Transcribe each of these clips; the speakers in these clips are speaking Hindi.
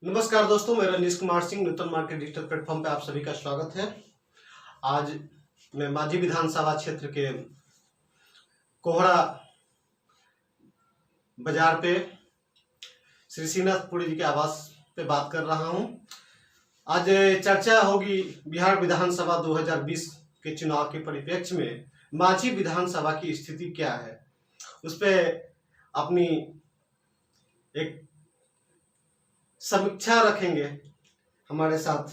नमस्कार दोस्तों, मेरा रनीश कुमार सिंह नूतन मार्केट डिजिटल प्लेटफॉर्म पे आप सभी का स्वागत है। आज मैं माझी विधानसभा क्षेत्र के कोहड़ा बाजार पे श्री श्रीनाथपुरी जी के आवास पे बात कर रहा हूं। आज चर्चा होगी बिहार विधानसभा 2020 के चुनाव के परिप्रेक्ष्य में माझी विधानसभा की स्थिति क्या है, उस पर अपनी एक समीक्षा रखेंगे। हमारे साथ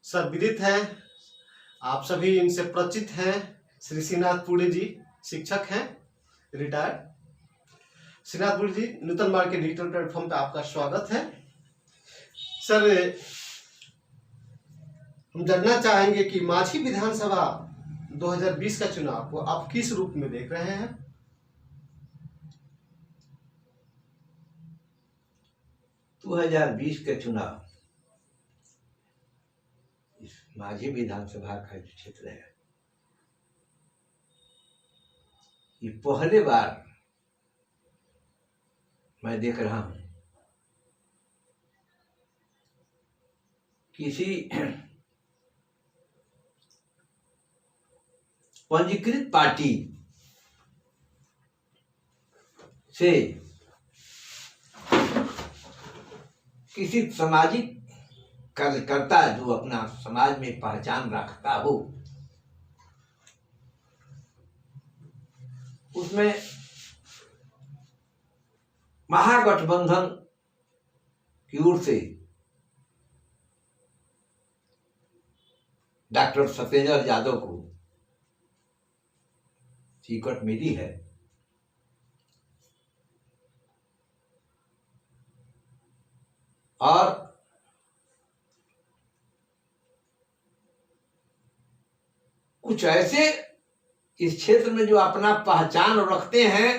सर विदित हैं, आप सभी इनसे परिचित हैं। श्री श्रीनाथपुरी जी शिक्षक हैं, रिटायर्ड। श्रीनाथपुरी जी, नूतन मार्केट डिजिटल प्लेटफॉर्म पे आपका स्वागत है। सर, हम जानना चाहेंगे कि माझी विधानसभा 2020 का चुनाव को आप किस रूप में देख रहे हैं? दो 2020 के चुनाव इस माझी विधानसभा का जो क्षेत्र है, ये पहली बार मैं देख रहा हूं किसी पंजीकृत पार्टी से किसी सामाजिक कार्यकर्ता जो अपना समाज में पहचान रखता हो, उसमें महागठबंधन की ओर से डॉक्टर सत्येंद्र यादव को टिकट मिली है। और कुछ ऐसे इस क्षेत्र में जो अपना पहचान रखते हैं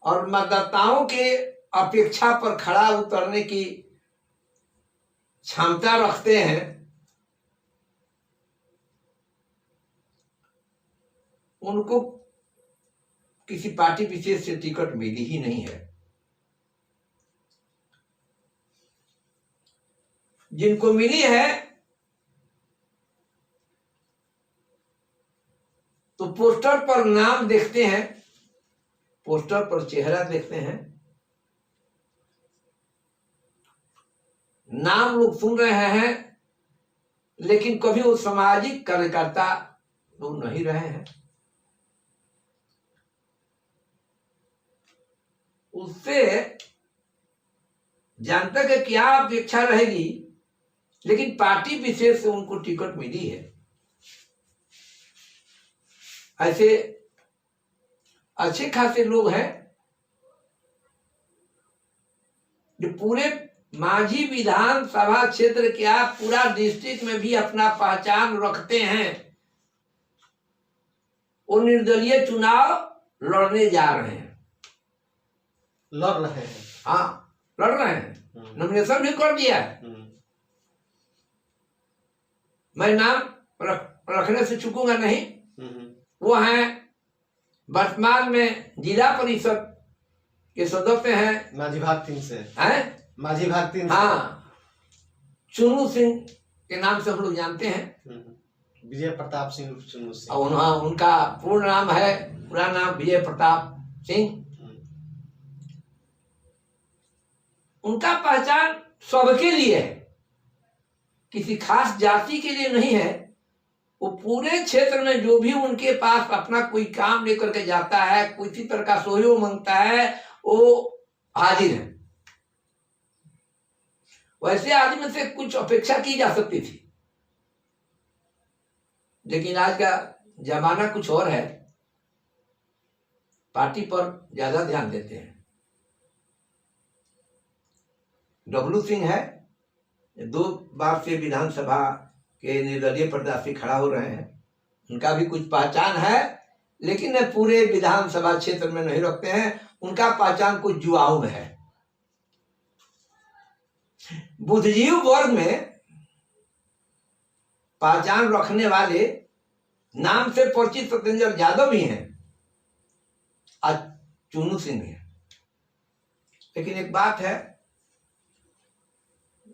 और मतदाताओं के अपेक्षा पर खड़ा उतरने की क्षमता रखते हैं, उनको किसी पार्टी विशेष से टिकट मिली ही नहीं है। जिनको मिली है तो पोस्टर पर नाम देखते हैं, पोस्टर पर चेहरा देखते हैं, नाम लोग सुन रहे हैं, लेकिन कभी वो सामाजिक कार्यकर्ता लोग नहीं रहे हैं। उससे जनता के क्या अपेक्षा रहेगी, लेकिन पार्टी विशेष से उनको टिकट मिली है। ऐसे अच्छे खासे लोग हैं जो पूरे माझी विधानसभा क्षेत्र के पूरा डिस्ट्रिक्ट में भी अपना पहचान रखते हैं। वो निर्दलीय चुनाव लड़ने जा रहे हैं, लड़ रहे हैं। हाँ, लड़ रहे हैं, नॉमिनेशन भी कर दिया है। मैं नाम रखने से चूकूंगा नहीं। वो हैं वर्तमान में जिला परिषद के सदस्य हैं, माझी भाग 3 से हैं, माझी भाग 3 से। हाँ, चुनू सिंह के नाम से हम लोग जानते हैं। विजय प्रताप सिंह चुनू सिंह। और उनका पूर्ण नाम है, पूरा नाम विजय प्रताप सिंह। उनका पहचान सबके लिए है, किसी खास जाति के लिए नहीं है। वो पूरे क्षेत्र में जो भी उनके पास अपना कोई काम लेकर के जाता है, किसी तरह का सहयोग मांगता है, वो हाजिर है। वैसे आदमी से कुछ अपेक्षा की जा सकती थी, लेकिन आज का जमाना कुछ और है, पार्टी पर ज्यादा ध्यान देते हैं। डब्लू सिंह है, 2 बार से विधानसभा के निर्दलीय प्रत्याशी खड़ा हो रहे हैं। उनका भी कुछ पहचान है, लेकिन पूरे विधानसभा क्षेत्र में नहीं रखते हैं। उनका पहचान कुछ युवाओं में है। बुद्धिजीवी वर्ग में पहचान रखने वाले नाम से परिचित सत्येंद्र यादव भी हैं, आज चुनू सिंह है। लेकिन एक बात है,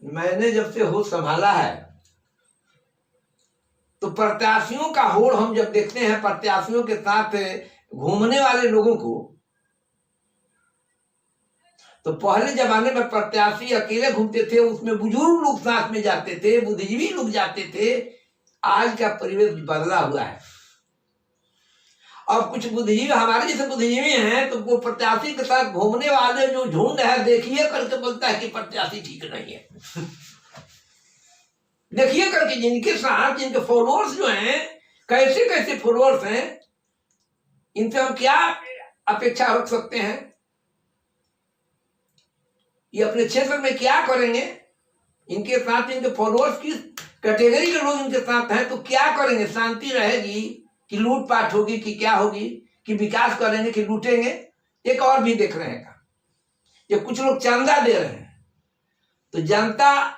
मैंने जब से होश संभाला है तो प्रत्याशियों का होड़ हम जब देखते हैं, प्रत्याशियों के साथ घूमने वाले लोगों को, तो पहले जमाने में प्रत्याशी अकेले घूमते थे, उसमें बुजुर्ग लोग साथ में जाते थे, बुद्धिजीवी लोग जाते थे। आज का परिवेश बदला हुआ है। अब कुछ बुद्धिजीवी, हमारे जैसे बुद्धिजीवी हैं, तो वो प्रत्याशी के साथ घूमने वाले जो झुंड है, देखिए करके बोलता है कि प्रत्याशी ठीक नहीं है। देखिए करके जिनके साथ, जिनके फॉलोअर्स जो हैं, कैसे कैसे फॉलोअर्स हैं, इनसे हम क्या अपेक्षा रख सकते हैं? ये अपने क्षेत्र में क्या करेंगे? इनके साथ, इनके फॉलोअर्स किस कैटेगरी के लोग इनके साथ हैं, तो क्या करेंगे? शांति रहेगी कि लूटपाट होगी, कि क्या होगी, कि विकास करेंगे कि लूटेंगे? एक और भी देख रहे हैं, ये कुछ लोग चंदा दे रहे हैं, तो जनता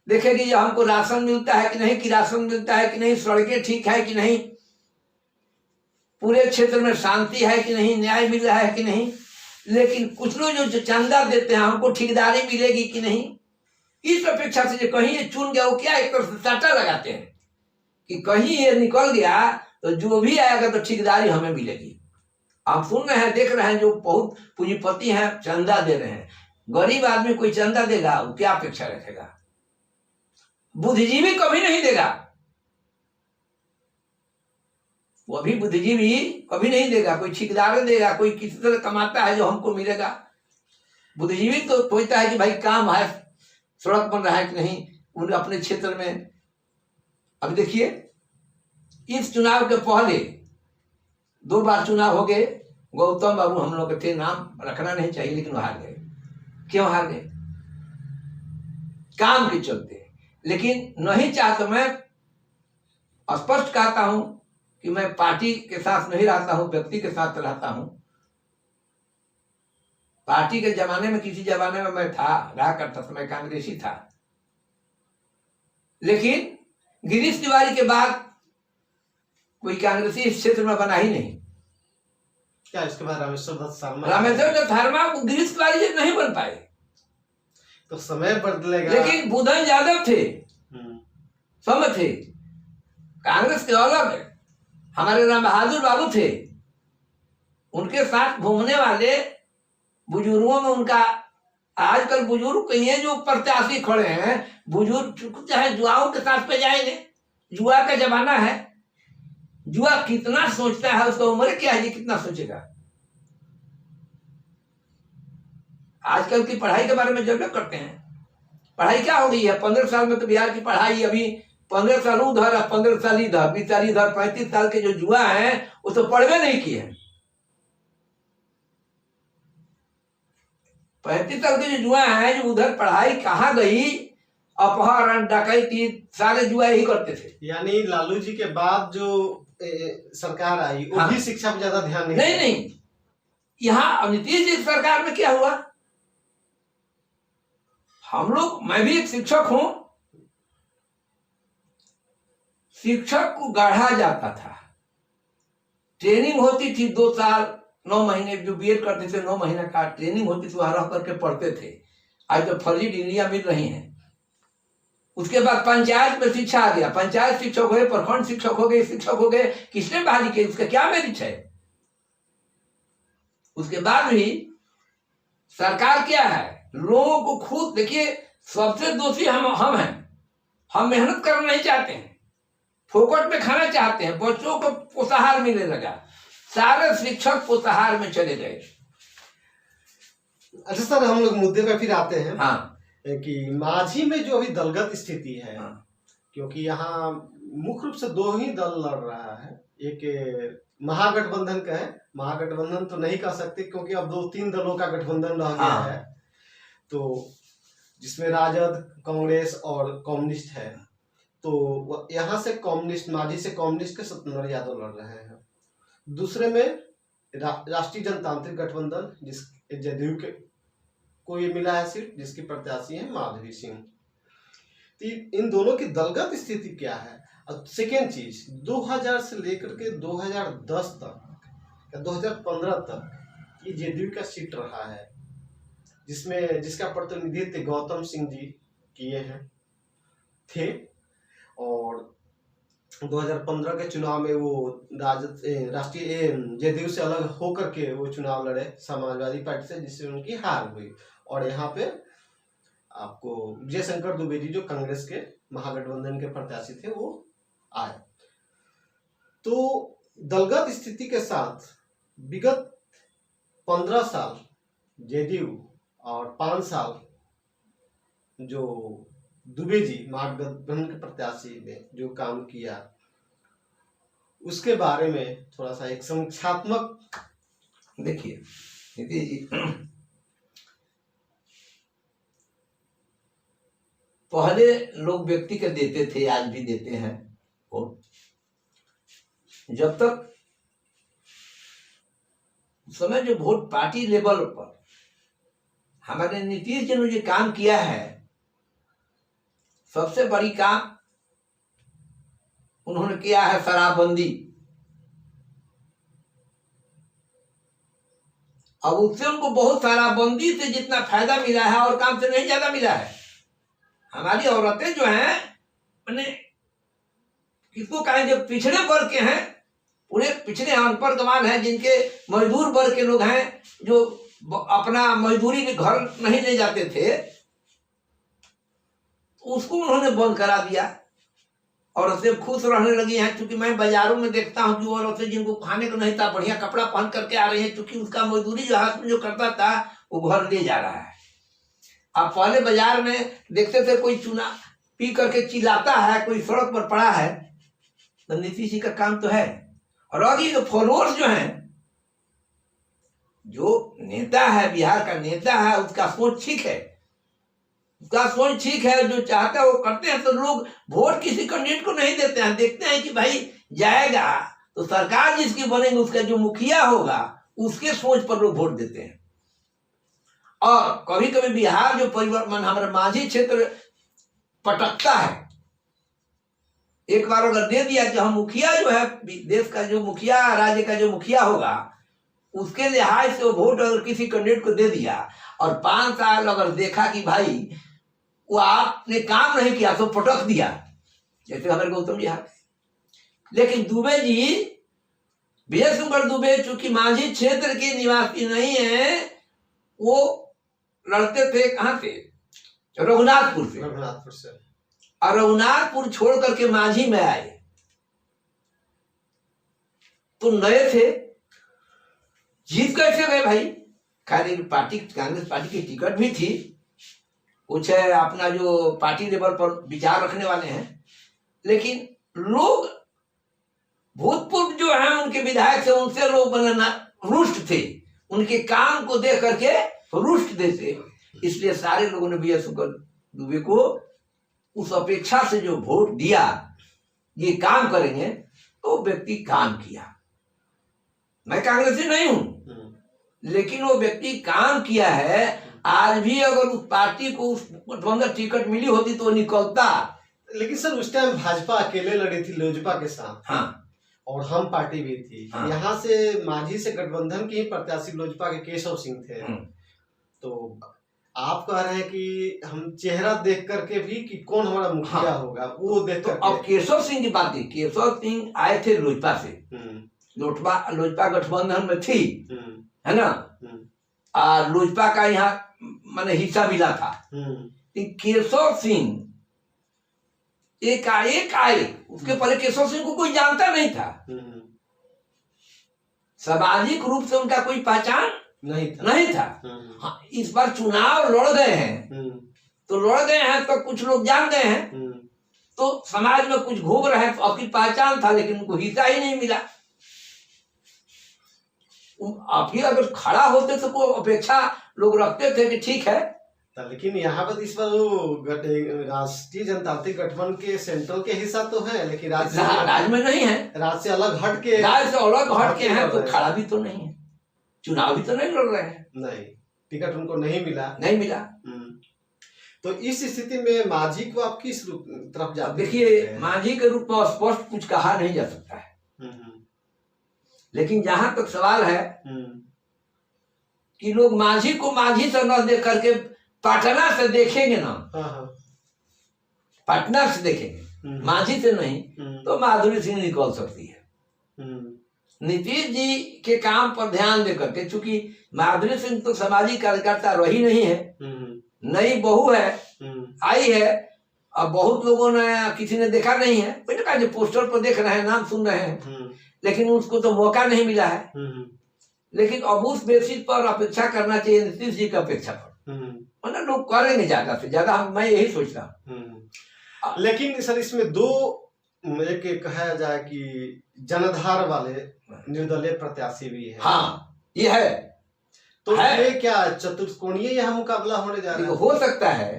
देखेगी ये हमको राशन मिलता है कि नहीं, कि राशन मिलता है कि नहीं, सड़कें ठीक है कि नहीं, पूरे क्षेत्र में शांति है कि नहीं, न्याय मिल रहा है कि नहीं। लेकिन कुछ लोग जो चंदा देते हैं, हमको ठेकेदारी मिलेगी कि नहीं, इस अपेक्षा से जो कहीं ये चुन गया, वो क्या एक तरह से साटा लगाते हैं कि कहीं ये निकल गया तो जो भी आएगा तो ठेकेदारी हमें मिलेगी। आप सुन रहे हैं, देख रहे हैं, जो बहुत पूंजीपति हैं चंदा दे रहे हैं। गरीब आदमी कोई चंदा देगा, वो क्या अपेक्षा रखेगा? बुद्धिजीवी कभी नहीं देगा, वो भी बुद्धिजीवी कभी नहीं देगा। कोई ठेकेदार देगा, कोई किसी तरह कमाता है जो हमको मिलेगा। बुद्धिजीवी तो सोचता है कि भाई काम है, सड़क बन रहा है कि नहीं, उन अपने क्षेत्र में। अब देखिए, इस चुनाव के पहले 2 बार चुनाव हो गए। गौतम बाबू हम लोग के थे, नाम रखना नहीं चाहिए, लेकिन वो हार गए। क्यों हार गए? काम के चलते। लेकिन नहीं चाहता, मैं स्पष्ट कहता हूं कि मैं पार्टी के साथ नहीं रहता हूं, व्यक्ति के साथ रहता हूं। पार्टी के जमाने में, किसी जमाने में मैं था, रहा करता था, मैं कांग्रेसी था। लेकिन गिरीश तिवारी के बाद कोई कांग्रेसी इस क्षेत्र में बना ही नहीं। क्या इसके बाद रामेश्वर दत्त शर्मा को गिरीश तिवारी जी नहीं बन पाए, तो समय बदलेगा। लेकिन बुधन यादव थे, समय थे, कांग्रेस के अलग है। हमारे राम बहादुर बाबू थे, उनके साथ घूमने वाले बुजुर्गों में उनका, आजकल बुजुर्ग कहीं है जो प्रत्याशी खड़े हैं, बुजुर्ग चाहे जुआओं के साथ पे जाएंगे। जुआ का जमाना है, जुआ कितना सोचता है, उसका उम्र क्या है, ये कितना सोचेगा। आजकल की पढ़ाई के बारे में जरूर करते हैं, पढ़ाई क्या हो गई है? 15 साल में तो बिहार की पढ़ाई, अभी 15 साल उधर, 15 साल इधर, 20 साल इधर, 35 साल के जो जुआ है वो तो पढ़वे नहीं किए हैं। 35 साल के जो जुआ है, जो उधर पढ़ाई कहाँ गई? अपहरण, डकैती, सारे जुआ ही करते थे। यानी लालू जी के बाद जो सरकार आई, वो हाँ। भी शिक्षा पर ज्यादा ध्यान नहीं। यहाँ अब नीतीश जी सरकार में क्या हुआ? हम लोग, मैं भी एक शिक्षक हूं, शिक्षक को गढ़ा जाता था, ट्रेनिंग होती थी 2 साल 9 महीने, जो बीएड करते थे 9 महीने का ट्रेनिंग होती थी, वहां रह करके पढ़ते थे। आज तो फर्जी डिग्रियां मिल रही हैं। उसके बाद पंचायत में शिक्षा आ गया, पंचायत शिक्षक हो गए, प्रखंड शिक्षक हो गए, शिक्षक हो गए, किसने बहाली की? उसका क्या मेरिट है? उसके बाद भी सरकार क्या है, लोगों को खुद देखिए, सबसे दोषी हम हैं। हम मेहनत करना नहीं चाहते हैं, फोकट में खाना चाहते हैं, बच्चों को पोषाहार मिलने लगा, सारे शिक्षक पोषाहार में चले गए। अच्छा सर, हम लोग मुद्दे पे फिर आते हैं। हाँ, कि माझी में जो अभी दलगत स्थिति है, हाँ। क्योंकि यहाँ मुख्य रूप से 2 ही दल लड़ रहा है। एक महागठबंधन का है, महागठबंधन तो नहीं कह सकते क्योंकि अब 2-3 दलों का गठबंधन रह गया है, तो जिसमें राजद, कांग्रेस और कम्युनिस्ट है। तो यहाँ से कम्युनिस्ट, माझी से कम्युनिस्ट के सत्येंद्र यादव लड़ रहे हैं। दूसरे में राष्ट्रीय जनतांत्रिक गठबंधन, जिस जदयू के को ये मिला है सीट, जिसकी प्रत्याशी है माधवी सिंह। तो इन दोनों की दलगत स्थिति क्या है? और सेकेंड चीज, 2000 से लेकर के 2010 तक या 2015 तक ये जदयू का सीट रहा है। जिसका प्रतिनिधित्व गौतम सिंह जी किए थे। और 2015 के चुनाव में वो राष्ट्रीय जदयू से अलग होकर के वो चुनाव लड़े समाजवादी पार्टी से, जिससे उनकी हार हुई। और यहाँ पे आपको विजय शंकर दुबे जी जो कांग्रेस के महागठबंधन के प्रत्याशी थे वो आए। तो दलगत स्थिति के साथ विगत 15 साल जेडीयू और 5 साल जो दुबे जी महागठबंधन के प्रत्याशी ने जो काम किया, उसके बारे में थोड़ा सा एक संख्यात्मक। देखिए नीतीश जी, पहले लोग व्यक्ति के देते थे, आज भी देते हैं वोट। जब तक उस समय जो वोट पार्टी लेवल पर हमारे नीतीश जी ने जो काम किया है, सबसे बड़ी काम उन्होंने किया है शराबबंदी। अब उससे उनको बहुत शराबबंदी से जितना फायदा मिला है और काम से नहीं ज्यादा मिला है। हमारी औरतें जो हैं, मैंने किसको कहें, जो पिछड़े वर्ग के हैं, पूरे पिछड़े अनपढ़ गंवार हैं, जिनके मजदूर वर्ग के लोग हैं, जो अपना मजदूरी के घर नहीं ले जाते थे, उसको उन्होंने बंद करा दिया। औरतें खुश रहने लगी हैं, क्योंकि मैं बाजारों में देखता हूँ कि औरतें जिनको खाने को नहीं था, बढ़िया कपड़ा पहन करके आ रही हैं, क्योंकि उसका मजदूरी जो हाथ में जो करता था वो घर ले जा रहा है। आप पहले बाजार में देखते थे कोई चूना पी करके चिल्लाता है, कोई सड़क पर पड़ा है, तो नीतीश जी का काम तो है। और आगे जो फॉलोअर्स जो हैं, जो नेता है, बिहार का नेता है, उसका सोच ठीक है, उसका सोच ठीक है, जो चाहता है वो करते हैं। तो लोग वोट किसी कैंडिडेट को नहीं देते हैं, देखते हैं कि भाई जाएगा तो सरकार जिसकी बनेगी, उसका जो मुखिया होगा उसके सोच पर लोग वोट देते हैं। और कभी कभी बिहार जो परिवर्तन हमारे माझी क्षेत्र पटकता है, एक बार अगर दे दिया कि हम मुखिया जो है देश का, जो मुखिया राज्य का जो मुखिया होगा, उसके लिहाज से वो वोट अगर किसी कैंडिडेट को दे दिया और 5 साल अगर देखा कि भाई वो आपने काम नहीं किया, तो पटक दिया, जैसे हमारे गौतम जी। लेकिन दुबे जी, विजय शंकर दुबे, चूंकि माझी क्षेत्र के निवासी नहीं है, वो लड़ते थे कहां से, रघुनाथपुर से। और रघुनाथपुर छोड़ करके माझी में आए, तो नए थे, जीत कैसे गए भाई? खैर पार्टी, कांग्रेस पार्टी की टिकट भी थी, कुछ है अपना जो पार्टी लेवल पर विचार रखने वाले हैं, लेकिन लोग भूतपूर्व जो है उनके विधायक से, उनसे लोग बनना रुष्ट थे, उनके काम को देख करके रुष्ट थे। इसलिए सारे लोगों ने विजय शंकर दुबे को उस अपेक्षा से जो वोट दिया, ये काम करेंगे, तो व्यक्ति काम किया। मैं कांग्रेसी नहीं हूं, लेकिन वो व्यक्ति काम किया है। आज भी अगर उस पार्टी को उस गठबंधन टिकट मिली होती तो निकलता। लेकिन सर उस टाइम भाजपा अकेले लड़ी थी लोजपा के साथ। हाँ, और हम पार्टी भी थी। हाँ। यहाँ से माझी से गठबंधन के ही प्रत्याशी लोजपा के केशव सिंह थे। तो आप कह रहे हैं कि हम चेहरा देख करके भी कि कौन हमारा मुखिया होगा, वो देख तो अब केशव सिंह की बात, केशव सिंह आए थे लोजपा से, लोजपा गठबंधन में थी, है ना, और लोजपा का यहाँ मैंने हिस्सा मिला था। केशव सिंह एकाएक आए, उसके पहले केशव सिंह को कोई जानता नहीं था, सामाजिक रूप से उनका कोई पहचान नहीं था। हाँ, इस बार चुनाव लड़ गए हैं, तो लड़ गए हैं तो कुछ लोग जान गए हैं, तो समाज में कुछ घूम रहे हैं, तो आपकी पहचान था, लेकिन उनको हिस्सा ही नहीं मिला। आप ही अगर खड़ा होते तो कोई अपेक्षा लोग रखते थे कि ठीक है। लेकिन यहाँ पर इस बार वो राष्ट्रीय जनतांत्रिक गठबंधन के सेंट्रल के हिस्सा तो है, लेकिन राज्य में नहीं है, राज्य से अलग हट के, राज्य से अलग हट के हैं, तो खड़ा भी तो नहीं है, चुनाव भी तो नहीं लड़ रहे हैं। नहीं, टिकट उनको नहीं मिला। तो इस स्थिति में माझी को आप किस तरफ जाते? देखिए, माझी के रूप में स्पष्ट कुछ कहा नहीं जा सकता है, लेकिन जहां तक सवाल है कि लोग माझी को माझी से न देख करके पटना से देखेंगे ना, हाँ, पटना से देखेंगे, माझी से नहीं, तो माधुरी सिंह निकल सकती है। नीतीश जी के काम पर ध्यान देकर के, चूंकि माधुरी सिंह तो सामाजिक कार्यकर्ता रही नहीं है, नई बहू है, आई है, अब बहुत लोगों ने, किसी ने देखा नहीं है, मैंने कहा जो पोस्टर पर देख रहे हैं, नाम सुन रहे हैं, लेकिन उसको तो मौका नहीं मिला है। लेकिन अब उस बेसिस पर अपेक्षा करना चाहिए नीतीश जी की अपेक्षा पर, मतलब लोग करेंगे ज्यादा से ज्यादा, मैं यही सोच रहा हूँ। लेकिन सर इसमें दो, एक कहा जाए कि जनाधार वाले निर्दलीय प्रत्याशी भी है। हाँ, ये है। तो ये क्या चतुष्कोणीय यह मुकाबला होने जा रहा है? हो सकता है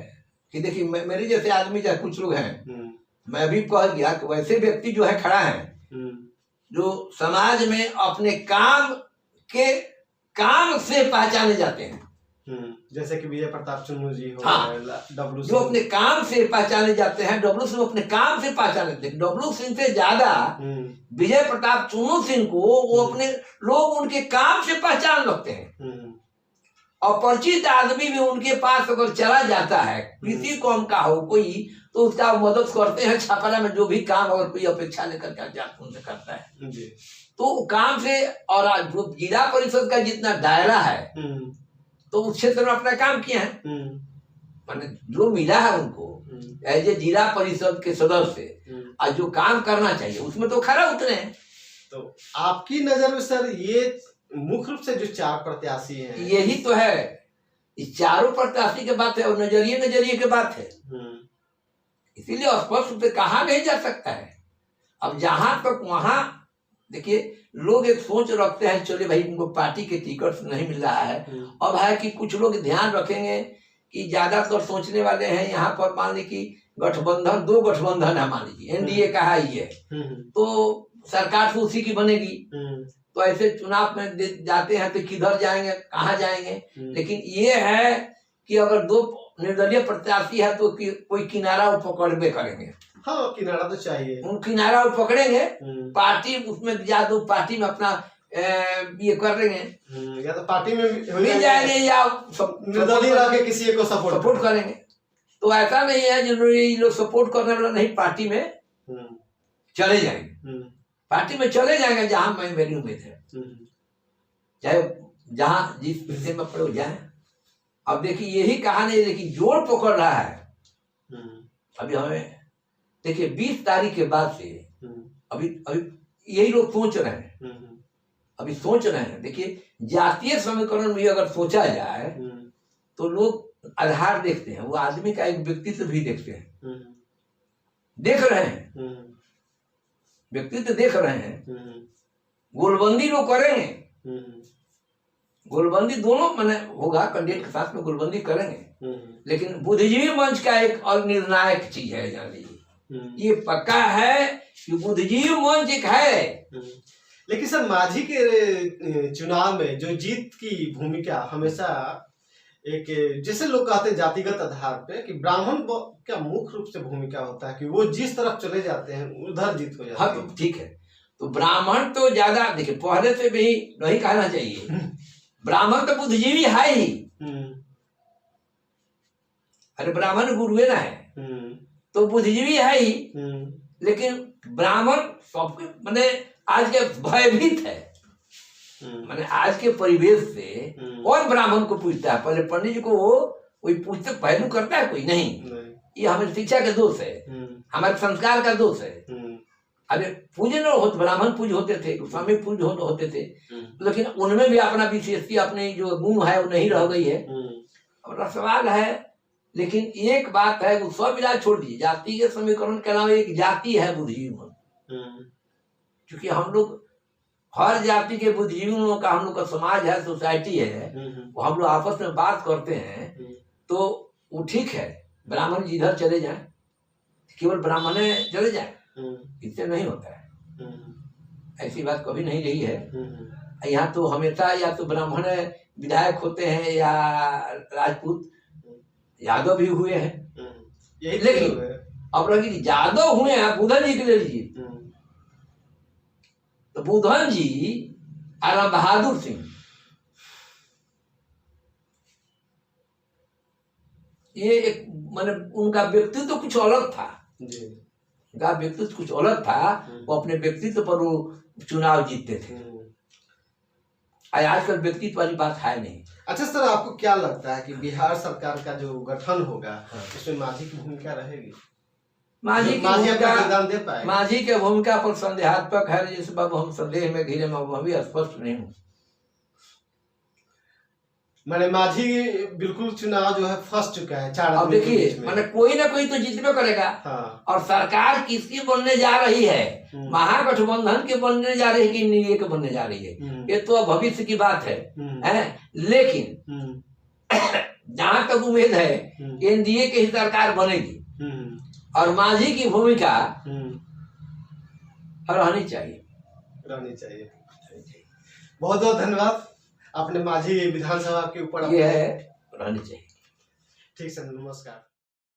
कि देखिए, मेरे जैसे आदमी चाहे कुछ लोग हैं, मैं अभी कह गया कि वैसे व्यक्ति जो है खड़ा है, जो समाज में अपने काम से पहचाने जाते हैं, जैसे कि विजय प्रताप चुन्नू जी हो, हाँ, डब्लू जो अपने काम से पहचाने जाते हैं। डब्लू सिंह अपने काम से पहचाने जाते हैं। डब्लू सिंह से ज्यादा विजय प्रताप चुन्नू सिंह को वो अपने लोग उनके काम से पहचान रखते हैं। और परिचित आदमी भी उनके पास अगर चला जाता है, किसी कौम का हो कोई, तो उसका मदद करते हैं। छापरा में जो भी काम अगर कोई अपेक्षा लेकर के जाकर उनसे करता है, तो काम से, और जो जिला परिषद का जितना दायरा है, तो उस क्षेत्र में अपना काम किया है, मैंने जो मिला है उनको एज ए जिला परिषद के सदस्य, और जो काम करना चाहिए उसमें तो खरा उतरे हैं। तो आपकी नजर में सर ये मुख्य रूप से जो चार प्रत्याशी हैं, यही तो है, इस चारों प्रत्याशी के बात है और नजरिए के बात है, इसीलिए स्पष्ट रूप से कहा नहीं जा सकता है। अब जहां तक वहां देखिए, लोग एक सोच रखते हैं, चले भाई उनको पार्टी के टिकट नहीं मिल रहा है। अब है कि कुछ लोग ध्यान रखेंगे कि ज्यादातर सोचने वाले हैं यहाँ पर, मान ली कि गठबंधन, दो गठबंधन है, मान लीजिए एनडीए का है ये, तो सरकार तो उसी की बनेगी, तो ऐसे चुनाव में जाते हैं तो किधर जाएंगे, कहाँ जाएंगे। लेकिन ये है कि अगर दो निर्दलीय प्रत्याशी है तो कोई किनारा वो पकड़बे करेंगे। हाँ, किनारा तो चाहिए, उन किनारा वो पकड़ेंगे, पार्टी उसमें या तो पार्टी में अपना ये कर लेंगे, या तो पार्टी में मिल जाएंगे, या निर्दलीय रह के किसी को सपोर्ट करेंगे। तो ऐसा नहीं है जो ये लोग सपोर्ट करने वाला नहीं, पार्टी में चले जाएंगे, पार्टी में चले जाएंगे जहां मैं मेरी उम्मीद है, चाहे जहां जिस विषय में पड़े जाए। अब देखिए यही कहानी, लेकिन जोर पकड़ रहा है अभी हमें। देखिए 20 तारीख के बाद से अभी यही लोग सोच रहे हैं, अभी सोच रहे हैं। देखिए जातीय समीकरण भी अगर सोचा जाए तो लोग आधार देखते हैं, वो आदमी का एक व्यक्तित्व भी देखते हैं, देख रहे हैं, व्यक्तित्व देख रहे हैं। गोलबंदी लोग करेंगे, गोलबंदी दोनों मैंने होगा, कैंडिडेट के साथ में गोलबंदी करेंगे, लेकिन बुद्धिजीवी मंच का एक और निर्णायक चीज है, जान लीजिए ये पक्का है कि बुद्धिजीवी मंच एक है। लेकिन सर माझी के चुनाव में जो जीत की भूमिका हमेशा एक, जैसे लोग कहते हैं जातिगत आधार पे, कि ब्राह्मण का मुख्य रूप से भूमिका होता है कि वो जिस तरफ चले जाते हैं उधर जीत हो जाती है। हाँ, ठीक है, तो ब्राह्मण तो ज्यादा, देखिए पहले से भी नहीं कहना चाहिए, ब्राह्मण तो बुद्धिजीवी है ही, अरे ब्राह्मण गुरु ना है तो बुद्धिजीवी है ही, लेकिन ब्राह्मण सबके मैंने आज के भयभीत है, मैंने आज के परिवेश से कौन ब्राह्मण को पूछता है? पहले पंडित जी को वो कोई पूछते पहलू करता है कोई नहीं। ये हमारी शिक्षा का दोष है, हमारे संस्कार का दोष है। अरे पूजे न होते, ब्राह्मण पूज होते थे, स्वामी पूज होते थे, लेकिन उनमें भी अपना विशेषता, अपनी जो गुण है वो नहीं रह गई है। और सवाल है, लेकिन एक बात है, वो सब इलाज छोड़ दीजिए, जाति के समीकरण के अलावा एक जाति है बुद्धिजीवी, क्योंकि हम लोग हर जाति के बुद्धिजीवियों का हम लोग का समाज है, सोसाइटी है, वो हम लोग आपस में बात करते हैं, तो वो ठीक है। ब्राह्मण जिधर चले जाएं, केवल ब्राह्मण चले जाएं, इससे नहीं होता है, ऐसी बात कभी नहीं रही है। यहाँ तो हमेशा या तो ब्राह्मण विधायक होते हैं या राजपूत, यादव भी हुए हैं, लेकिन अब लगी यादव हुए हैं, बुधन जी के ले लीजिए, तो बुधन जी और राम बहादुर सिंह ये एक माने उनका व्यक्तित्व तो कुछ अलग था, जी। उनका व्यक्तित्व कुछ अलग था। वो अपने व्यक्तित्व पर वो चुनाव जीतते थे। आजकल व्यक्तित्व वाली बात है नहीं। अच्छा सर, आपको क्या लगता है कि बिहार सरकार का जो गठन होगा इसमें मांझी की भूमिका रहेगी? मांझी की मांझी अपना भूमिका, योगदान दे पाएगा? मांझी के भूमिका पर संदेहात्मक है, जिस बाब हम संदेह में घिरे, मैं अभी स्पष्ट नहीं हूँ। मैंने मांझी बिल्कुल चुनाव जो है फंस चुका है 4 अब आदमी के देखिए, बीच में। मैंने कोई ना कोई तो जीतने करेगा। हाँ। और सरकार किसकी बनने जा रही है, महागठबंधन के बनने जा रही है कि एनडीए के बनने जा रही है, ये तो भविष्य की बात है। लेकिन जहां तक उम्मीद है एनडीए की ही सरकार बनेगी और मांझी की भूमिका रहनी चाहिए। बहुत बहुत धन्यवाद, आपने मांझी विधानसभा के ऊपर ये है रहनी चाहिए। ठीक सर, नमस्कार।